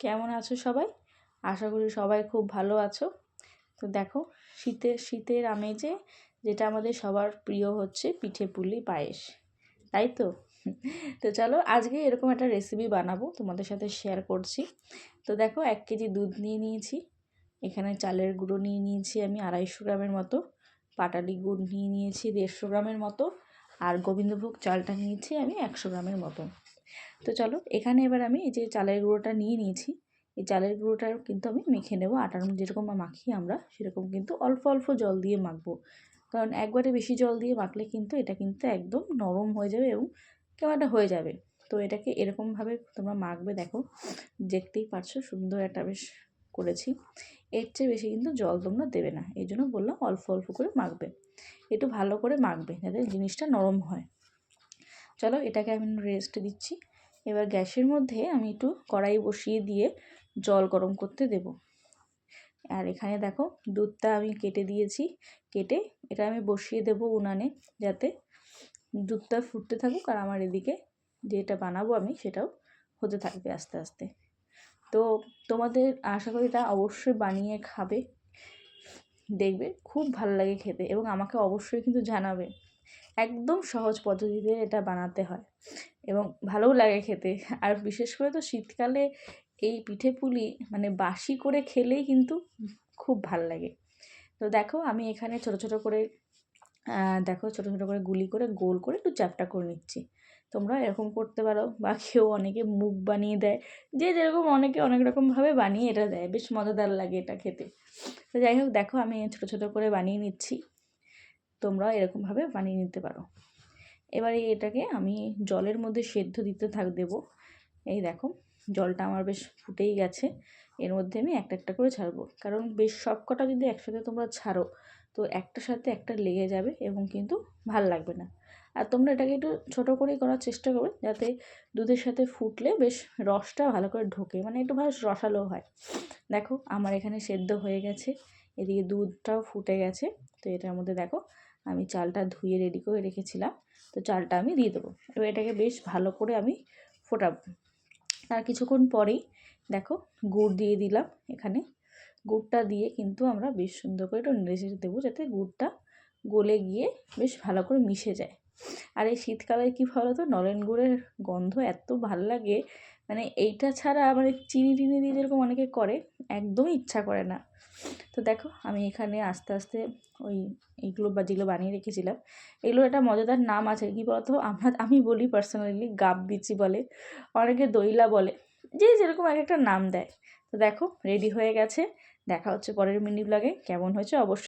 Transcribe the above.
কেমন আছো সবাই? আশা করি সবাই খুব ভালো আছো। তো দেখো, শীতের আমেজে যেটা আমাদের সবার প্রিয় হচ্ছে পিঠে পুলি পায়েস, তাই তো? তো চলো আজকে এরকম একটা রেসিপি বানাবো, তোমাদের সাথে শেয়ার করছি। তো দেখো, 1 কেজি দুধ নিয়ে নিয়েছি, এখানে চালের গুঁড়ো নিয়ে নিয়েছি আমি 250 গ্রামের মতো, পাটালি গুড় নিয়ে নিয়েছি 150 গ্রামের মতো, আর গোবিন্দভোগ চালটা নিয়েছি আমি 100 গ্রামের মতো। তো চলো, এখানে এবার আমি এই যে চালের গুঁড়োটা নিয়ে নিয়েছি, এই চালের গুঁড়োটা কিন্তু আমি মেখে নেবো। আটার যেরকম মাখি আমরা সেরকম কিন্তু অল্প অল্প জল দিয়ে মাখবো, কারণ একবারে বেশি জল দিয়ে মাখলে কিন্তু এটা কিন্তু একদম নরম হয়ে যাবে এবং কেমন একটা হয়ে যাবে। তো এটাকে এরকমভাবে তোমরা মাখবে। দেখো, দেখতেই পারছো সুন্দর একটা বেশ করেছি। এর চেয়ে বেশি কিন্তু জল তোমরা দেবে না, এই জন্য বললাম অল্প অল্প করে মাখবে, একটু ভালো করে মাখবে যাতে জিনিসটা নরম হয়। চলো, এটাকে আমি রেস্ট দিচ্ছি। এবার গ্যাসের মধ্যে আমি একটু কড়াই বসিয়ে দিয়ে জল গরম করতে দেব। আর এখানে দেখো, দুধটা আমি কেটে দিয়েছি, কেটে এটা আমি বসিয়ে দেব উনানে, যাতে দুধটা ফুটতে থাকুক আর আমার এদিকে যেটা বানাবো আমি সেটাও হতে থাকবে আস্তে আস্তে। তো তোমাদের আশা করি এটা অবশ্যই বানিয়ে খাবে, দেখবে খুব ভালো লাগে খেতে, এবং আমাকে অবশ্যই কিন্তু জানাবে। একদম সহজ পদ্ধতিতে এটা বানাতে হয় এবং ভালোও লাগে খেতে। আর বিশেষ করে তো শীতকালে এই পিঠে পুলি মানে বাসি করে খেলেই কিন্তু খুব ভাল লাগে। তো দেখো, আমি এখানে ছোট ছোট করে গুলি করে গোল করে একটু চ্যাপ্টা করে নিচ্ছি। তোমরা এরকম করতে পারো, বা কেউ অনেকে মুখ বানিয়ে দেয়, যে যেরকম অনেকে অনেক রকমভাবে বানিয়ে এটা দেয়, বেশ মজাদার লাগে এটা খেতে। তো যাই হোক, দেখো আমি ছোট ছোট করে বানিয়ে নিচ্ছি, তোমরাও এরকমভাবে বানিয়ে নিতে পারো। এবারে এটাকে আমি জলের মধ্যে সেদ্ধ দিতে দেবো। এই দেখো, জলটা আমার বেশ ফুটেই গেছে, এর মধ্যে আমি একটা একটা করে ছাড়বো, কারণ বেশ সব কটা যদি একসাথে তোমরা ছাড়ো তো একটার সাথে একটা লেগে যাবে এবং কিন্তু ভাল লাগবে না। আর তোমরা এটাকে একটু ছোটো করেই করার চেষ্টা করবে, যাতে দুধের সাথে ফুটলে বেশ রসটা ভালো করে ঢোকে, মানে একটু ভালো রসালো হয়। দেখো, আমার এখানে সেদ্ধ হয়ে গেছে, এদিকে দুধটাও ফুটে গেছে। তো এটার মধ্যে দেখো, আমি চালটা ধুয়ে রেডি করে রেখেছিলাম, তো চালটা আমি দিয়ে দেবো। এবার এটাকে বেশ ভালো করে আমি ফোটাবো। তার কিছুক্ষণ পরেই দেখো, গুড় দিয়ে দিলাম এখানে। গুড়টা দিয়ে কিন্তু আমরা বেশ সুন্দর করে একটু নেড়ে চেড়ে দেবো, যাতে গুড়টা গলে গিয়ে বেশ ভালো করে মিশে যায়। আর এই শীতকালে কী ভালো তো, নলেন গুড়ের গন্ধ এত ভাল লাগে, মানে এইটা ছাড়া মানে চিনি টিনি দিয়ে যেরকম অনেকে করে, একদমই ইচ্ছা করে না। তো দেখো, আমি এখানে আস্তে আস্তে এইগুলো যেগুলো বানিয়ে রেখেছিলাম, এগুলোর একটা মজাদার নাম আছে, কী বলতো, আমি বলি পার্সোনালি গাব বিচি বলে, অনেকে দইলা বলে, যে যেরকম এক একটা নাম দেয়। তো দেখো, রেডি হয়ে গেছে। দেখা হচ্ছে পরের মিনি ব্লগে। কেমন হয়েছে অবশ্যই